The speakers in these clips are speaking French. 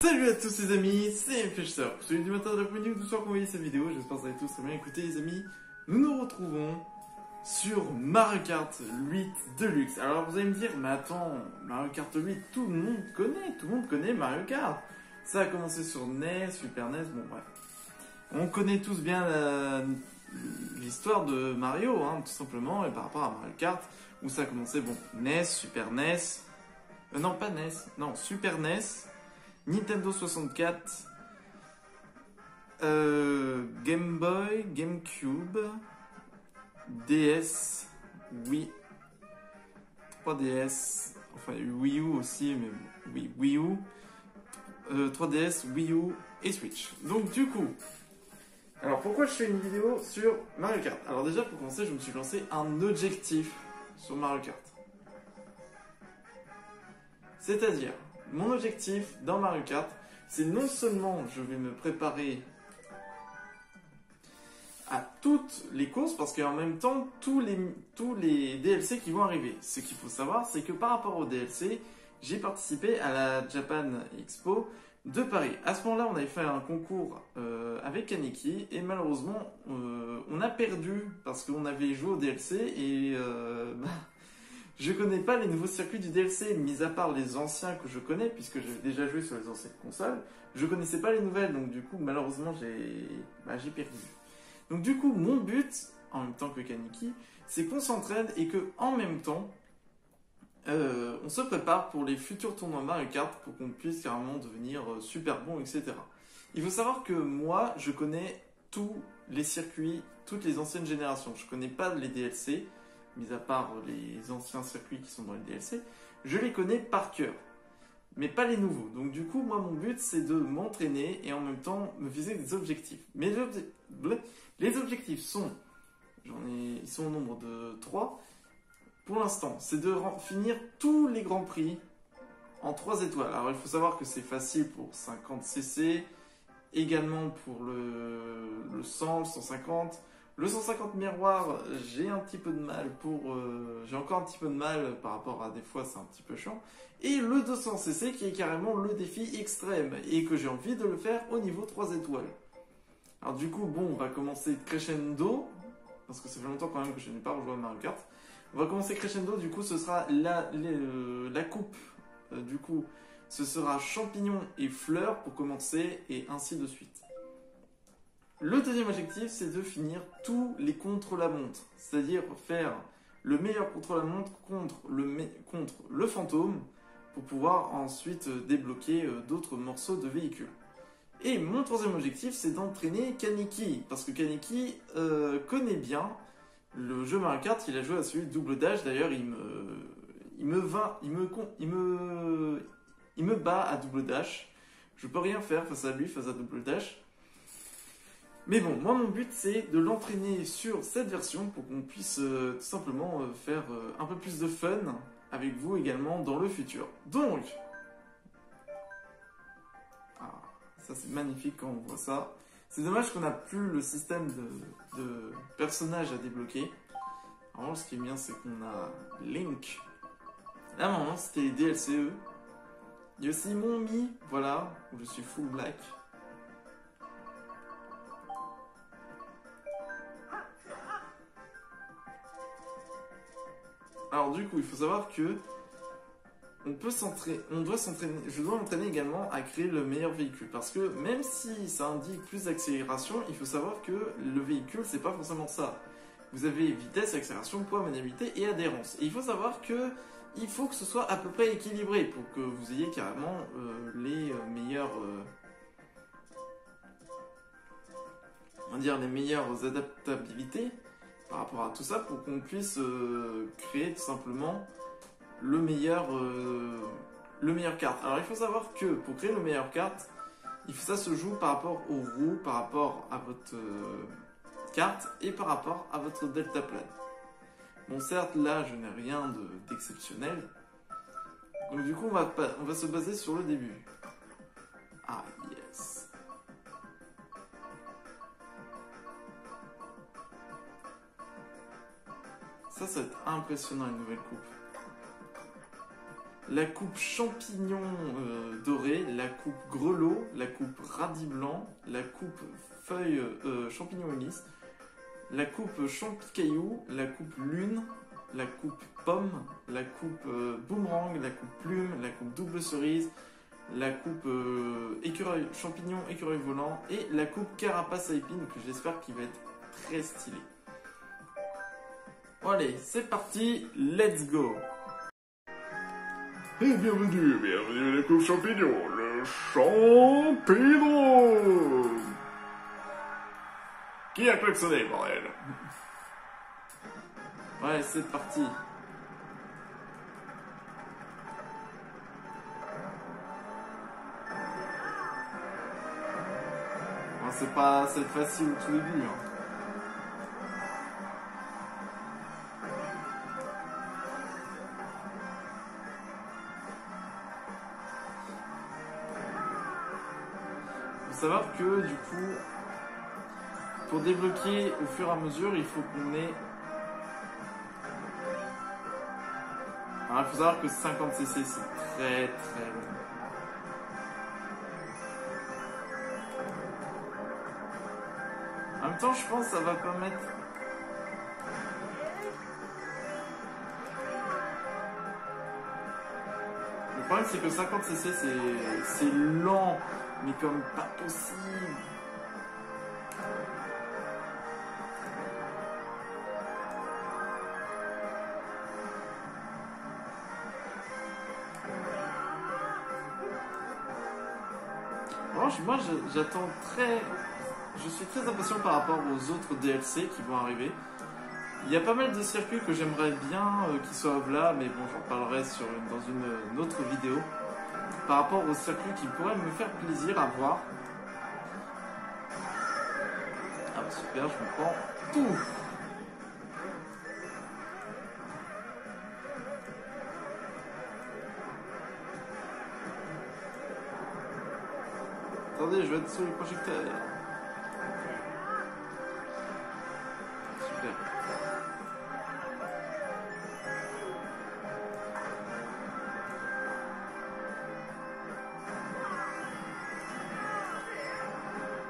Salut à tous les amis, c'est Fletcher. Celui du matin de l'après-midi ou du soir qu'on voyait cette vidéo, j'espère que vous allez tous très bien. Écoutez les amis, nous nous retrouvons sur Mario Kart 8 Deluxe. Alors vous allez me dire, mais attends, Mario Kart 8, tout le monde connaît Mario Kart. Ça a commencé sur NES, Super NES, bon bref. On connaît tous bien l'histoire de Mario, hein, tout simplement, et par rapport à Mario Kart, où ça a commencé, bon, NES, Super NES, non pas NES, non, Super NES, Nintendo 64, Game Boy, GameCube, DS, Wii, 3DS, enfin Wii U aussi, mais oui, Wii U, 3DS, Wii U et Switch. Donc du coup, alors pourquoi je fais une vidéo sur Mario Kart? Alors déjà pour commencer, je me suis lancé un objectif sur Mario Kart. C'est-à-dire, mon objectif dans Mario Kart, c'est non seulement je vais me préparer à toutes les courses, parce qu'en même temps, tous les DLC qui vont arriver. Ce qu'il faut savoir, c'est que par rapport aux DLC, j'ai participé à la Japan Expo de Paris. À ce moment-là, on avait fait un concours avec Kaneki, et malheureusement, on a perdu, parce qu'on avait joué au DLC, et je connais pas les nouveaux circuits du DLC, mis à part les anciens que je connais, puisque j'ai déjà joué sur les anciennes consoles. Je connaissais pas les nouvelles, donc du coup, malheureusement, j'ai perdu. Donc du coup, mon but, en même temps que Kaneki, c'est qu'on s'entraîne et que en même temps, on se prépare pour les futurs tournois Mario Kart pour qu'on puisse carrément devenir super bon, etc. Il faut savoir que moi, je connais tous les circuits, toutes les anciennes générations. Je connais pas les DLC, mis à part les anciens circuits qui sont dans les DLC, je les connais par cœur, mais pas les nouveaux. Donc du coup, moi, mon but, c'est de m'entraîner et en même temps me viser des objectifs. Mais les objectifs sont, ils sont au nombre de 3. Pour l'instant, c'est de finir tous les grands prix en 3 étoiles. Alors il faut savoir que c'est facile pour 50cc, également pour le 100, le 150. Le 150 miroir, j'ai un petit peu de mal j'ai encore un petit peu de mal par rapport à des fois, c'est un petit peu chiant. Et le 200cc qui est carrément le défi extrême et que j'ai envie de le faire au niveau 3 étoiles. Alors du coup, bon, on va commencer crescendo, parce que ça fait longtemps quand même que je n'ai pas rejoué à Mario Kart. On va commencer crescendo, du coup ce sera la coupe, du coup ce sera champignons et fleurs pour commencer et ainsi de suite. Le deuxième objectif, c'est de finir tous les contre-la-montre, c'est-à-dire faire le meilleur contre-la-montre contre le fantôme pour pouvoir ensuite débloquer d'autres morceaux de véhicules. Et mon troisième objectif, c'est d'entraîner Kaneki, parce que Kaneki connaît bien le jeu Mario Kart. Il a joué à celui de Double Dash, d'ailleurs il me bat à Double Dash. Je peux rien faire face à lui, face à Double Dash. Mais bon, moi mon but c'est de l'entraîner sur cette version pour qu'on puisse tout simplement faire un peu plus de fun avec vous également dans le futur. Donc, ça c'est magnifique quand on voit ça. C'est dommage qu'on n'a plus le système de personnages à débloquer. Alors ce qui est bien c'est qu'on a Link. Là maintenant c'était les DLCE. Il y a aussi mon Mi, voilà, où je suis full black. Alors du coup, il faut savoir que je dois m'entraîner également à créer le meilleur véhicule. Parce que même si ça indique plus d'accélération, il faut savoir que le véhicule, c'est pas forcément ça. Vous avez vitesse, accélération, poids, maniabilité et adhérence. Et il faut savoir que il faut que ce soit à peu près équilibré pour que vous ayez carrément les meilleures adaptabilités par rapport à tout ça pour qu'on puisse créer tout simplement le meilleur kart. Alors il faut savoir que pour créer le meilleur kart, ça se joue par rapport aux roues, par rapport à votre carte et par rapport à votre deltaplane. Bon certes là je n'ai rien d'exceptionnel. Donc du coup on va se baser sur le début. Ah yes. Ça va être impressionnant une nouvelle coupe. La coupe champignon de doré, la coupe grelot, la coupe radis blanc, la coupe feuille champignon lisse, la coupe champi-caillou, la coupe lune, la coupe pomme, la coupe boomerang, la coupe plume, la coupe double cerise, la coupe écureuil champignon, écureuil volant et la coupe carapace à épines que j'espère qu'il va être très stylé. Bon allez, c'est parti, let's go! Et bienvenue à la coupe champignon, le champignon. Qui a klaxonné, bordel? Ouais, c'est parti. Bon, c'est pas cette facile au tout début. Hein. Faut savoir que du coup, pour débloquer au fur et à mesure, il faut qu'on ait... Alors il faut savoir que 50cc c'est très très long. En même temps je pense que ça va permettre... Le problème c'est que 50cc c'est lent, mais comme pas possible. Moi j'attends très... Je suis très impatient par rapport aux autres DLC qui vont arriver. Il y a pas mal de circuits que j'aimerais bien qu'ils soient là, mais bon, j'en parlerai dans une autre vidéo. Par rapport aux circuits qui pourraient me faire plaisir à voir. Ah bah super, je me prends tout. Attendez, je vais être sur les projecteurs. Super.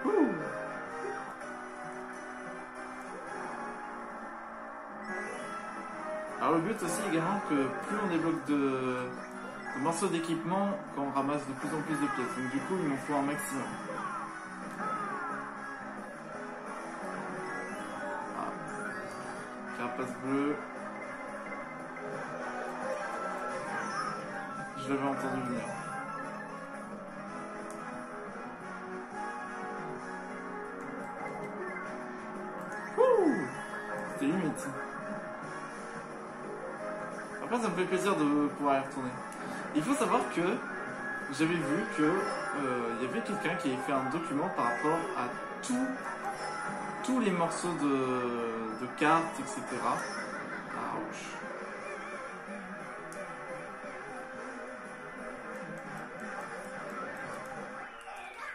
Ouh. Alors le but aussi également que plus on débloque de morceaux d'équipement quand on ramasse de plus en plus de pièces. Donc du coup, il m'en faut un maximum. Ah. Carapace bleue. Je l'avais entendu venir. Ouh, c'était limite. Après, ça me fait plaisir de pouvoir y retourner. Il faut savoir que j'avais vu que y avait quelqu'un qui avait fait un document par rapport à tous les morceaux de cartes, etc. Ouch.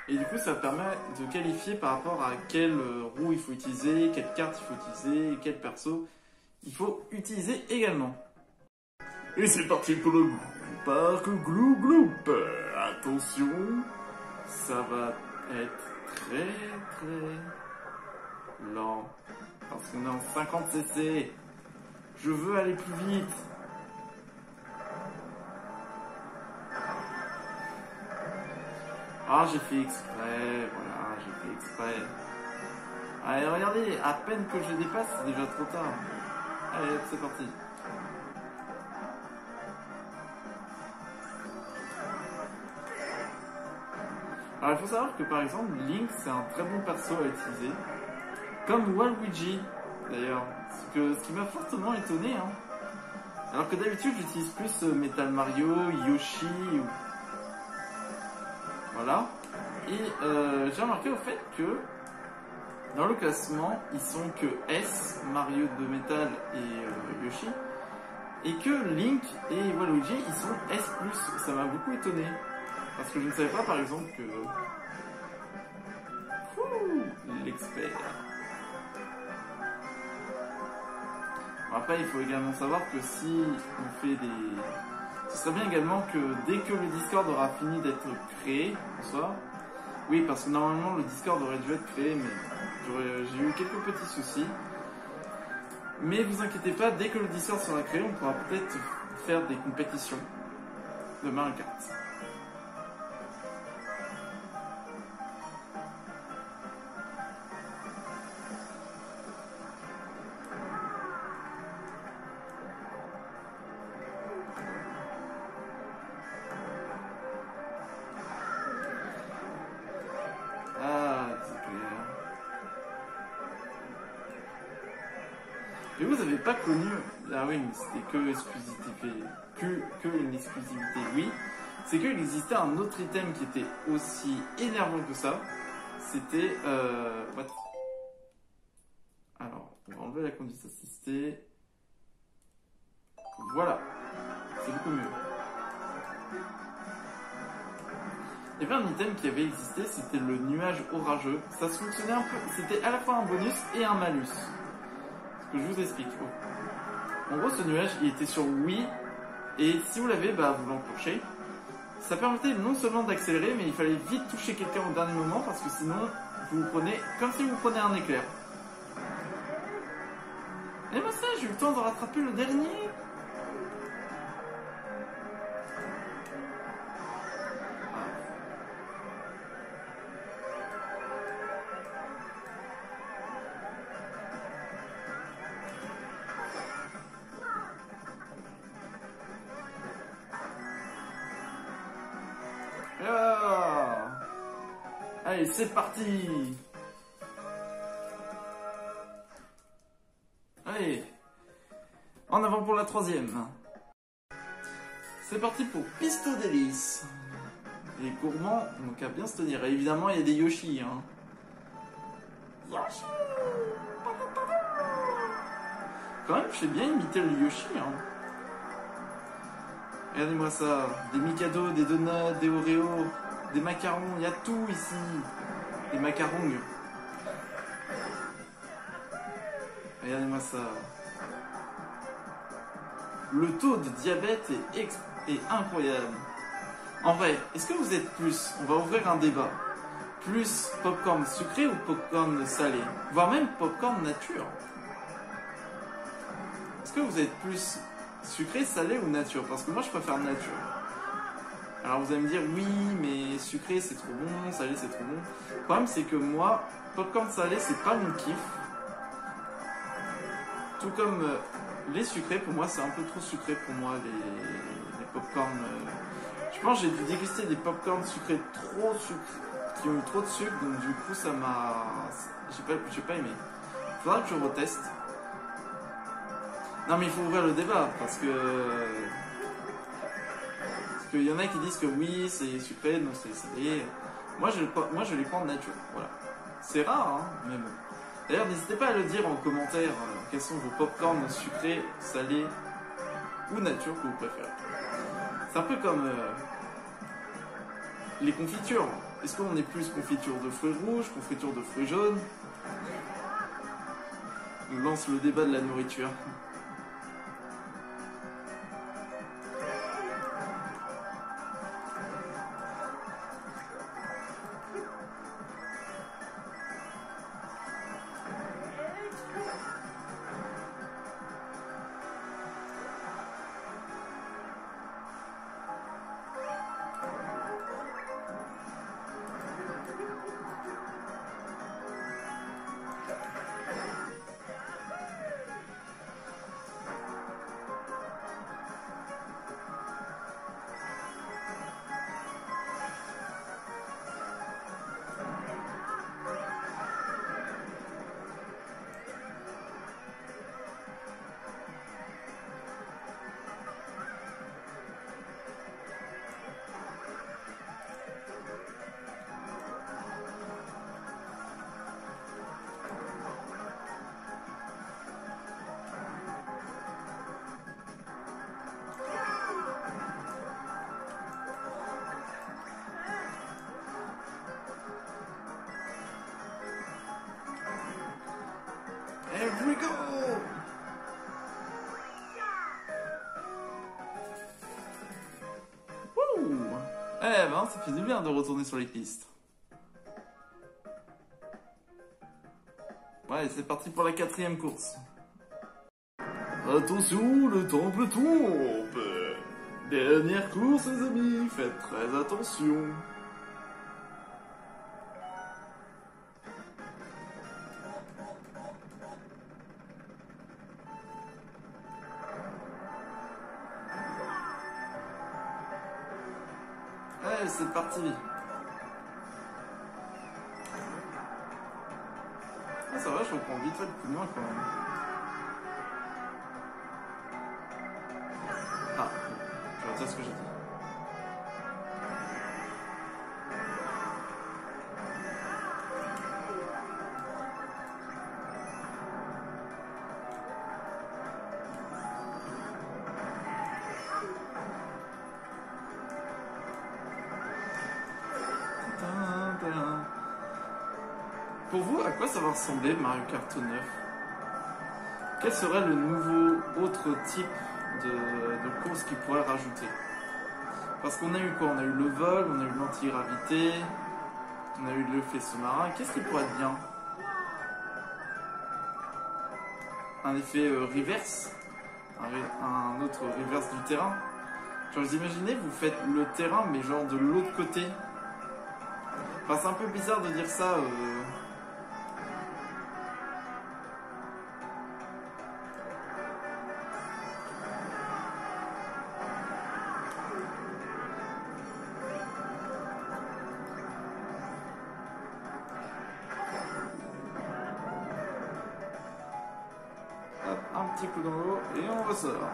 Et du coup, ça permet de qualifier par rapport à quelle roue il faut utiliser, quelle carte il faut utiliser, quel perso il faut utiliser également. Et c'est parti pour le parc Glou Gloup. Attention, ça va être très très lent. Parce qu'on est en 50cc. Je veux aller plus vite. Ah, j'ai fait exprès. Voilà, j'ai fait exprès. Allez, regardez, à peine que je dépasse, c'est déjà trop tard. Allez, c'est parti. Alors il faut savoir que par exemple Link c'est un très bon perso à utiliser, comme Waluigi d'ailleurs, ce qui m'a fortement étonné. Hein. Alors que d'habitude j'utilise plus Metal Mario, Yoshi, voilà. Et j'ai remarqué au fait que dans le classement ils sont que S, Mario de Metal et Yoshi, et que Link et Waluigi ils sont S+, ça m'a beaucoup étonné. Parce que je ne savais pas par exemple que... L'expert. Après il faut également savoir que si on fait Ce serait bien également que dès que le Discord aura fini d'être créé, bonsoir. Oui, parce que normalement le Discord aurait dû être créé, mais j'ai eu quelques petits soucis. Mais vous inquiétez pas, dès que le Discord sera créé, on pourra peut-être faire des compétitions de Mario Kart. Et vous n'avez pas connu... Ah oui, mais c'était que exclusivité. Que une exclusivité, oui. C'est qu'il existait un autre item qui était aussi énervant que ça. C'était... What? Alors, on va enlever la conduite assistée. Voilà. C'est beaucoup mieux. Il y avait un item qui avait existé, c'était le nuage orageux. Ça se fonctionnait un peu... C'était à la fois un bonus et un malus. Que je vous explique. En gros, ce nuage, il était sur Wii, et si vous l'avez, bah, vous l'enclenchez. Ça permettait non seulement d'accélérer, mais il fallait vite toucher quelqu'un au dernier moment, parce que sinon, vous prenez comme si vous prenez un éclair. Et moi ça, j'ai eu le temps de rattraper le dernier. Allez, c'est parti. Allez, en avant pour la troisième. C'est parti pour Pisto Délice. Les gourmands, donc à bien se tenir. Et évidemment, il y a des Yoshi. Hein. Yoshi. Quand même, je sais bien imiter le Yoshi. Hein. Regardez-moi ça. Des Mikado, des donuts, des Oreos, des macarons. Il y a tout ici. Des macarons. Regardez-moi ça. Le taux de diabète est incroyable. En vrai, est-ce que vous êtes plus, on va ouvrir un débat, plus popcorn sucré ou popcorn salé, voire même popcorn nature? Est-ce que vous êtes plus sucré, salé ou nature? Parce que moi je préfère nature. Alors vous allez me dire oui, mais sucré c'est trop bon, salé c'est trop bon. Le problème c'est que moi, popcorn salé c'est pas mon kiff. Tout comme les sucrés, pour moi c'est un peu trop sucré pour moi les popcorn. Je pense que j'ai dû déguster des popcorn sucrés trop sucrés, qui ont eu trop de sucre, donc du coup ça m'a... J'ai pas aimé. Faudra que je reteste. Non mais il faut ouvrir le débat, parce que qu'il y en a qui disent que oui c'est sucré, non c'est salé. Moi je les prends de nature, voilà. C'est rare, hein, mais bon. D'ailleurs n'hésitez pas à le dire en commentaire, quels sont vos popcorn sucrés, salés ou nature que vous préférez. C'est un peu comme les confitures. Est-ce qu'on est plus confiture de fruits rouges, confiture de fruits jaunes? On lance le débat de la nourriture. Here we go! ça fait du bien de retourner sur les pistes. Ouais, c'est parti pour la 4e course. Attention, le temple tombe. Dernière course, les amis, faites très attention. Ouais, c'est parti. Ah, ça va, je reprends vite fait le coup de main quand même. Ah, je retire ce que j'ai dit. Pour vous, à quoi ça va ressembler Mario Kart 9? Quel serait le nouveau autre type de course qu'ils pourraient rajouter? Parce qu'on a eu quoi? On a eu le vol, on a eu l'anti-gravité, on a eu l'effet sous-marin. Qu'est-ce qui pourrait être bien? Un effet reverse? Un autre reverse du terrain? Genre, vous imaginez, vous faites le terrain, mais genre de l'autre côté. Enfin, c'est un peu bizarre de dire ça. Hop, un petit coup dans l'eau et on ressort.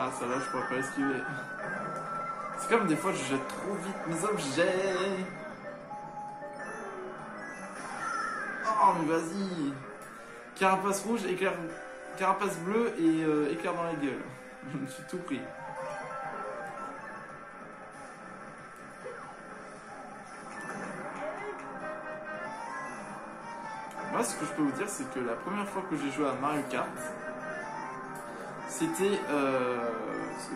Ah, ça là, je pourrais pas esquiver. C'est comme des fois, je jette trop vite mes objets. Oh, mais vas-y. Carapace rouge, éclair... carapace bleue et éclair dans la gueule. Je me suis tout pris. Moi, ce que je peux vous dire, c'est que la première fois que j'ai joué à Mario Kart, c'était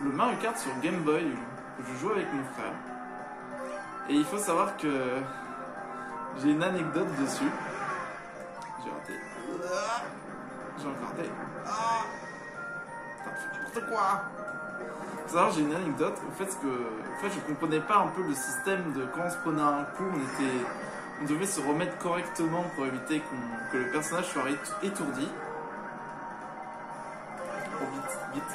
le Mario Kart sur Game Boy, que je jouais avec mon frère. Et il faut savoir que j'ai une anecdote dessus. J'ai raté. J'ai encore raté. Putain, fais n'importe quoi. Il faut savoir, j'ai une anecdote. En fait, je comprenais pas un peu le système de quand on se prenait un coup, on devait se remettre correctement pour éviter que le personnage soit étourdi. Oh, vite, vite.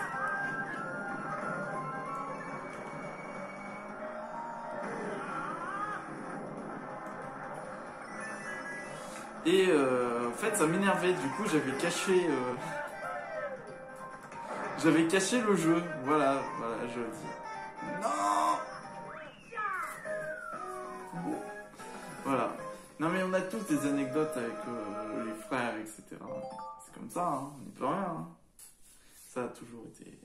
Et en fait, ça m'énervait. Du coup, j'avais caché le jeu. Voilà, je le dis. Non. Bon. Voilà. Non, mais on a tous des anecdotes avec les frères, etc. C'est comme ça, hein. On n'y peut rien. Hein. Ça a toujours été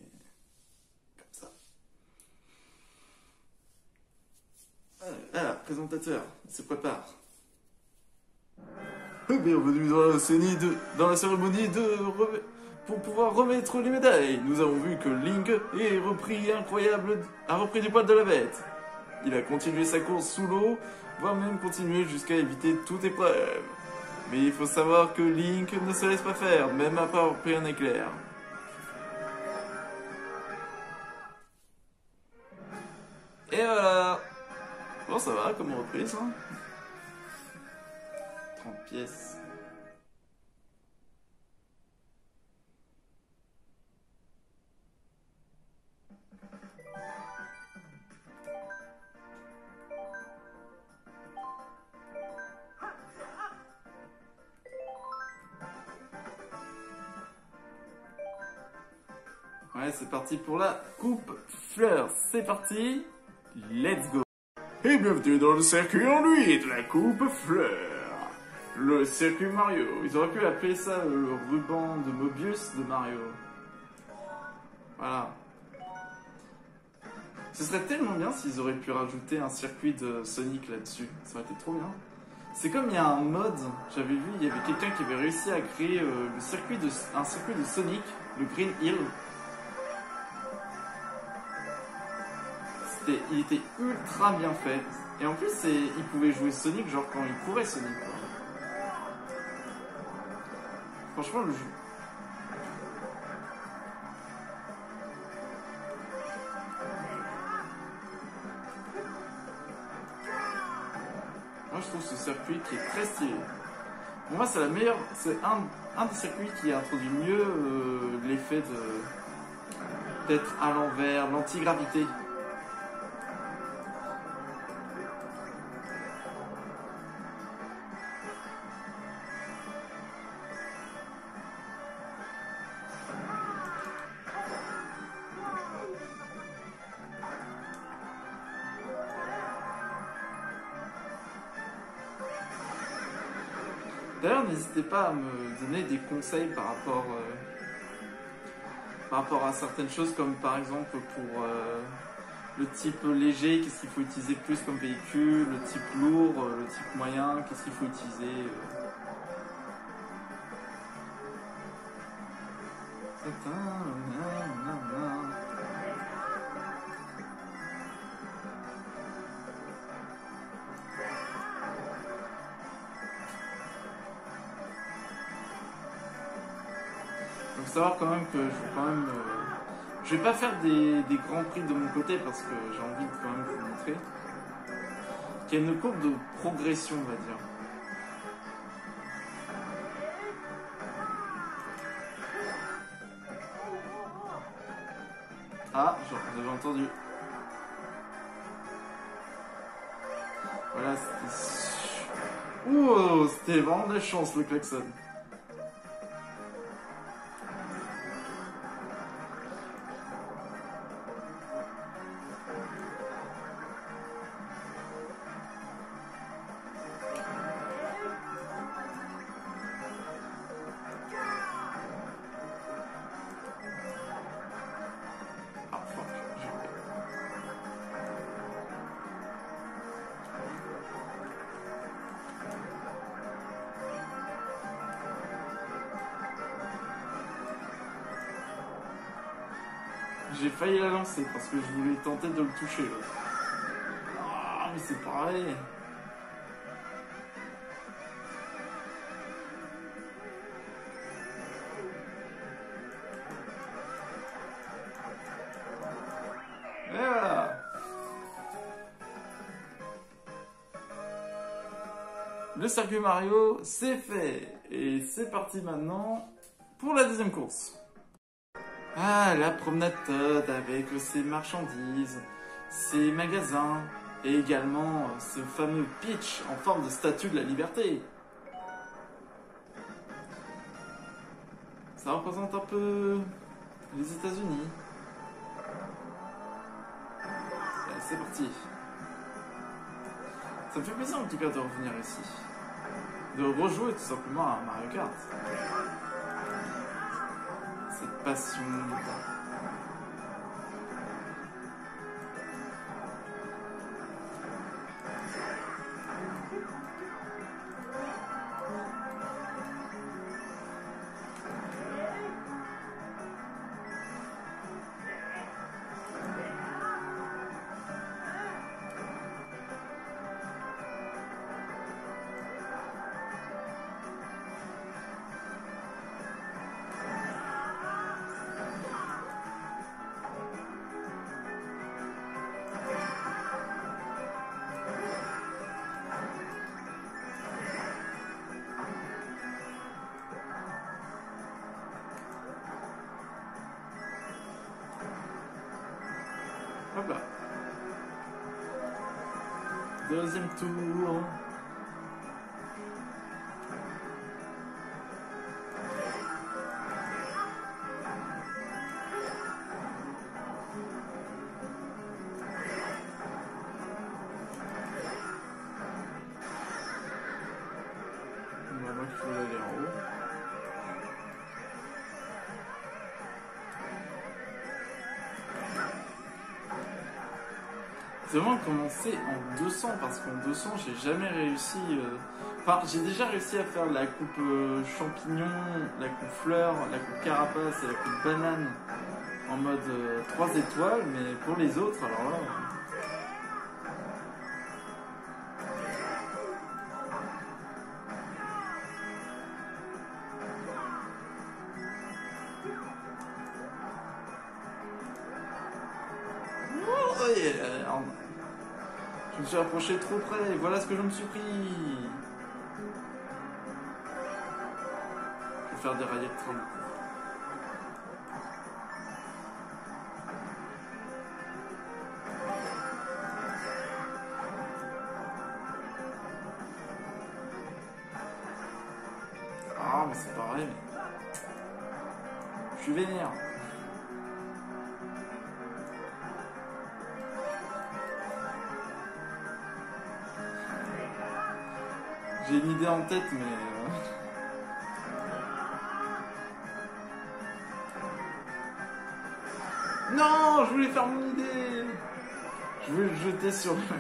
comme ça. Voilà, présentateur, il se prépare. Bienvenue dans la cérémonie pour pouvoir remettre les médailles. Nous avons vu que Link a repris du poil de la bête. Il a continué sa course sous l'eau, voire même continué jusqu'à éviter toute épreuve. Mais il faut savoir que Link ne se laisse pas faire, même après avoir pris un éclair. Et voilà. Bon, ça va comme reprise, hein. 30 pièces. Ouais, c'est parti pour la coupe fleur. C'est parti. Let's go. Et bienvenue dans le circuit en lui de la coupe fleur. Le circuit Mario. Ils auraient pu appeler ça le ruban de Mobius de Mario. Voilà. Ce serait tellement bien s'ils auraient pu rajouter un circuit de Sonic là-dessus. Ça aurait été trop bien. C'est comme il y a un mode, j'avais vu, il y avait quelqu'un qui avait réussi à créer un circuit de Sonic, le Green Hill. Il était ultra bien fait. Et en plus, il pouvait jouer Sonic genre quand il courait Sonic, quoi. Franchement, le jeu. Moi, je trouve ce circuit qui est très stylé. Pour moi, c'est la meilleure. C'est un des circuits qui a introduit mieux l'effet d'être à l'envers, l'antigravité. D'ailleurs, n'hésitez pas à me donner des conseils par rapport à certaines choses, comme par exemple pour le type léger, qu'est-ce qu'il faut utiliser plus comme véhicule, le type lourd, le type moyen, qu'est-ce qu'il faut utiliser. Il faut savoir quand même que je vais pas faire des grands prix de mon côté parce que j'ai envie de quand même vous montrer qu'il y a une courbe de progression, on va dire. Ah, vous avez entendu. Voilà, c'était... Ouh, c'était vraiment de la chance le klaxon. J'ai failli la lancer parce que je voulais tenter de le toucher là. Ah, mais c'est pareil. Et voilà. Le circuit Mario, c'est fait. Et c'est parti maintenant pour la deuxième course. Ah, la promenade Todd avec ses marchandises, ses magasins et également ce fameux Peach en forme de statue de la liberté. Ça représente un peu les États-Unis. C'est parti. Ça me fait plaisir en tout cas de revenir ici. De rejouer tout simplement à Mario Kart. Cette passion. Hop là. Deuxième tour. Moi, il faut aller en haut. C'est vraiment commencer en 200 parce qu'en 200 j'ai jamais réussi. Enfin, j'ai déjà réussi à faire la coupe champignon, la coupe fleur, la coupe carapace et la coupe banane en mode 3 étoiles, mais pour les autres, alors là. Oh, yeah. Je me suis approché trop près, voilà ce que je me suis pris. Je vais faire dérailler le train du coup. Ah, mais c'est pareil. Je suis vénère. J'ai une idée en tête, mais... Non, je voulais faire mon idée. Je voulais le jeter sur le train.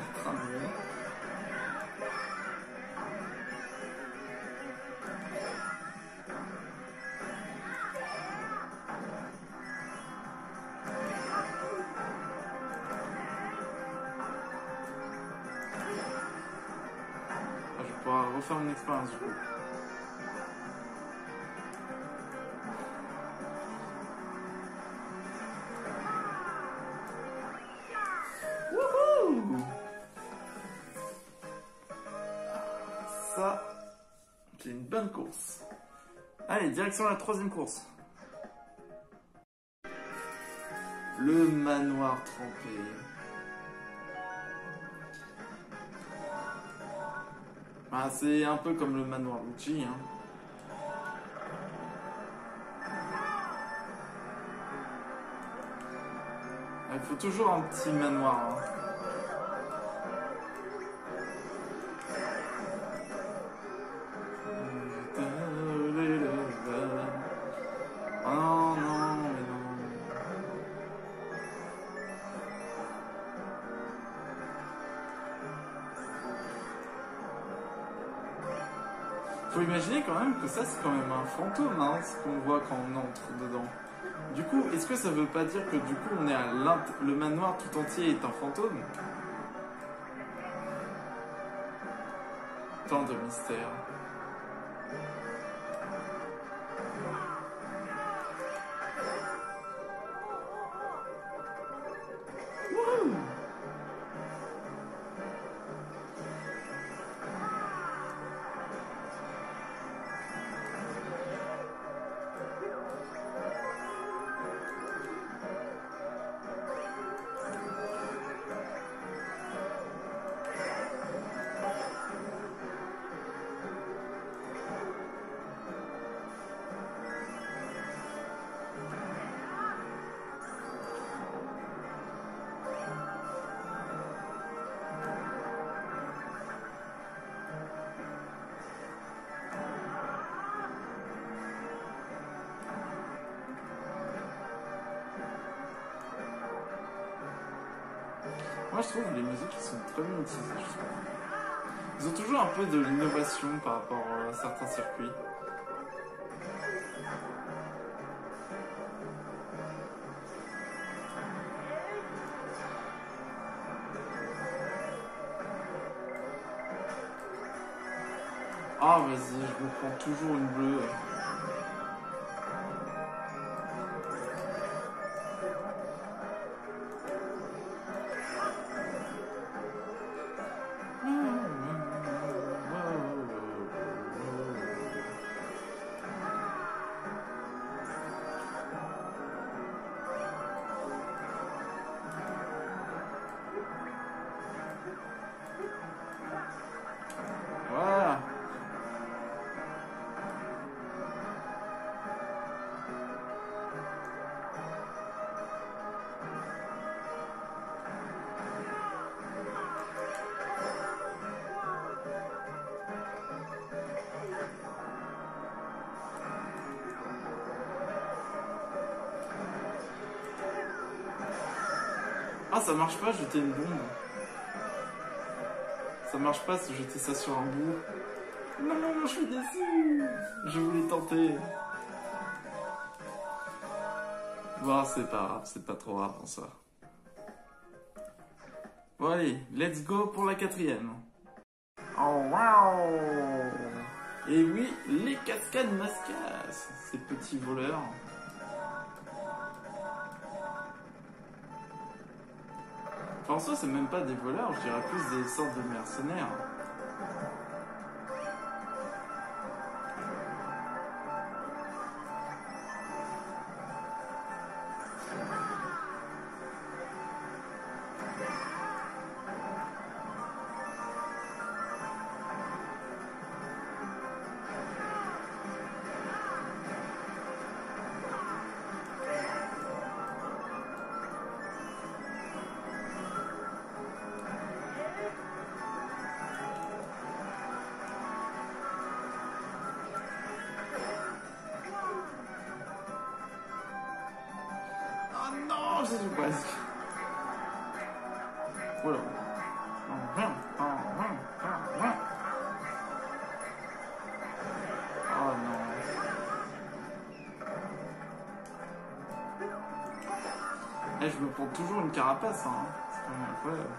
Je vais pouvoir refaire mon expérience du coup. Ça, c'est une bonne course. Allez, direction la troisième course. Le manoir trempé. Ah, c'est un peu comme le manoir Luigi, hein. Il faut toujours un petit manoir, hein. Oh non, mais non. Faut imaginer quand même que ça c'est quand même un fantôme, hein, ce qu'on voit quand on entre dedans. Du coup, est-ce que ça veut pas dire que du coup on est à le manoir tout entier est un fantôme? Tant de mystère. Moi je trouve que les musiques ils sont très bien utilisées, je trouve. Ils ont toujours un peu de l'innovation par rapport à certains circuits. Ah vas-y, je me prends toujours une bleue. Voilà. Ah ça marche pas, jeter une bombe. Ça marche pas si jeter ça sur un bout. Non, je suis déçu. Je voulais tenter. Bon, c'est pas grave, c'est pas trop grave en ça. Bon allez, let's go pour la 4e. Oh wow! Et oui, les cascades mascas, ces petits voleurs. Enfin, en soi, c'est même pas des voleurs, je dirais plus des sortes de mercenaires. Je suis presque. Voilà. Oh non. Eh, je me prends toujours une carapace, hein. C'est quand même incroyable.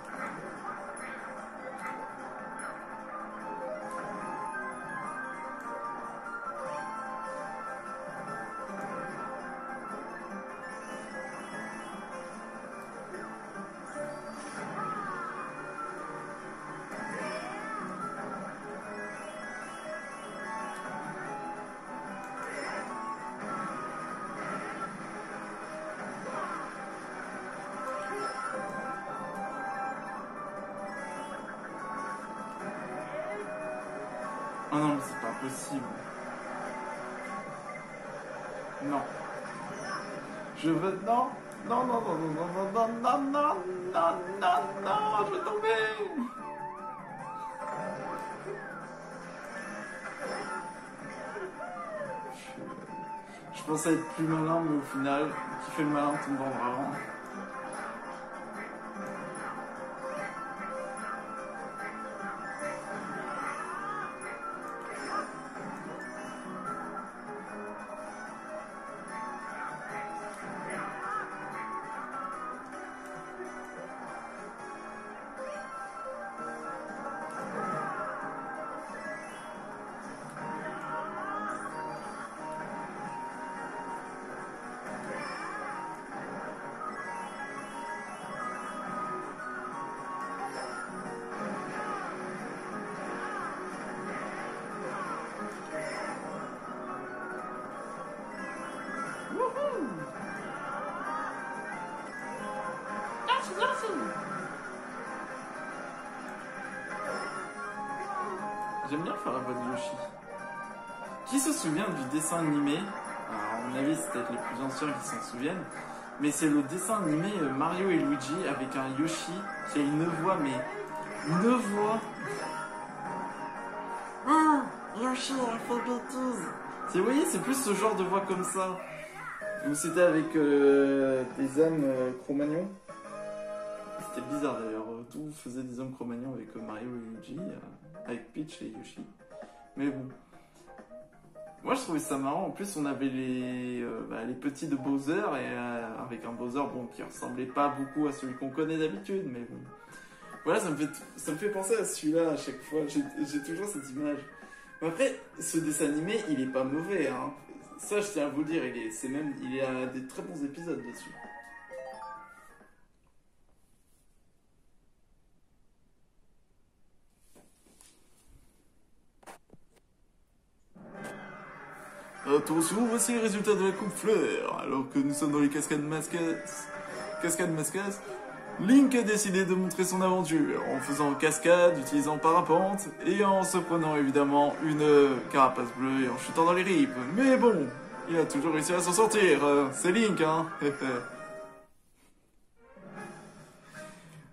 Oh non, mais c'est pas possible. Non. Je veux... Non. Non, non, non, non, non, non, non, non, non, non, non, je vais tomber. Je pensais être plus malin, mais au final, qui fait le malin tombe vraiment. J'aime bien faire la voix de Yoshi. Qui se souvient du dessin animé? Alors, à mon avis, c'est peut-être les plus anciens qui s'en souviennent. Mais c'est le dessin animé Mario et Luigi avec un Yoshi qui a une voix, mais une voix. Ah, Yoshi a fait bêtise. Vous voyez, c'est plus ce genre de voix comme ça. Où c'était avec des âmes Cro-Magnons. C'était bizarre d'ailleurs, tout faisait des hommes Cro-Magnons avec Mario et Luigi, avec Peach et Yoshi. Mais bon. Moi je trouvais ça marrant, en plus on avait les petits de Bowser, et avec un Bowser bon, qui ressemblait pas beaucoup à celui qu'on connaît d'habitude, mais bon. Voilà, ça me fait penser à celui-là à chaque fois, j'ai toujours cette image. Mais après, ce dessin animé, il est pas mauvais, hein. Ça je tiens à vous le dire, il y a des très bons épisodes dessus. Attention, voici les résultats de la coupe fleur. Alors que nous sommes dans les cascades mascas, Link a décidé de montrer son aventure en faisant cascade, utilisant parapente et en se prenant évidemment une carapace bleue et en chutant dans les ripes. Mais bon, il a toujours réussi à s'en sortir. C'est Link, hein.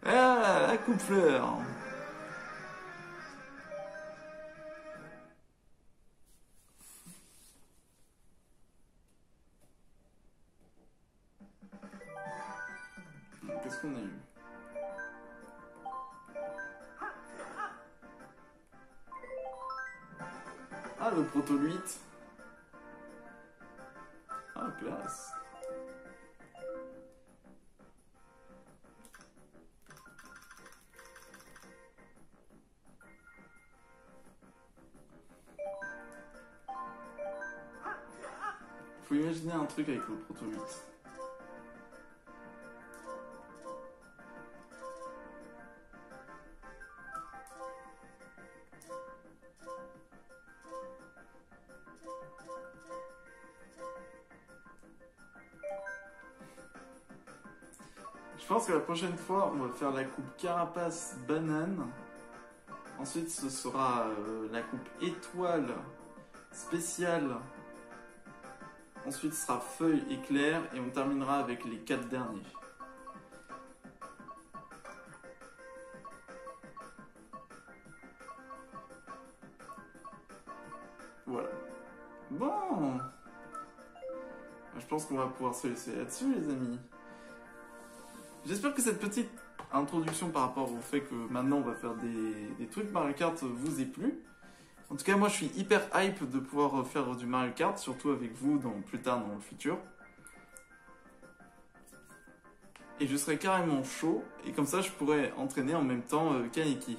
Ah, la coupe fleur. Qu'est-ce qu'on a eu? Ah, le Proto 8. Ah, classe. Faut imaginer un truc avec le Proto 8. Je pense que la prochaine fois, on va faire la coupe carapace banane. Ensuite, ce sera la coupe étoile spéciale. Ensuite, ce sera feuille éclair. Et on terminera avec les 4 derniers. Voilà. Bon. Je pense qu'on va pouvoir se laisser là-dessus, les amis. J'espère que cette petite introduction par rapport au fait que maintenant on va faire des trucs Mario Kart vous ait plu. En tout cas, moi je suis hyper hype de pouvoir faire du Mario Kart, surtout avec vous plus tard dans le futur. Et je serai carrément chaud, et comme ça je pourrai entraîner en même temps Kaneki.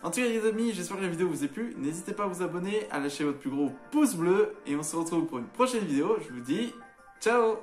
En tout cas les amis, j'espère que la vidéo vous ait plu. N'hésitez pas à vous abonner, à lâcher votre plus gros pouce bleu, et on se retrouve pour une prochaine vidéo. Je vous dis ciao!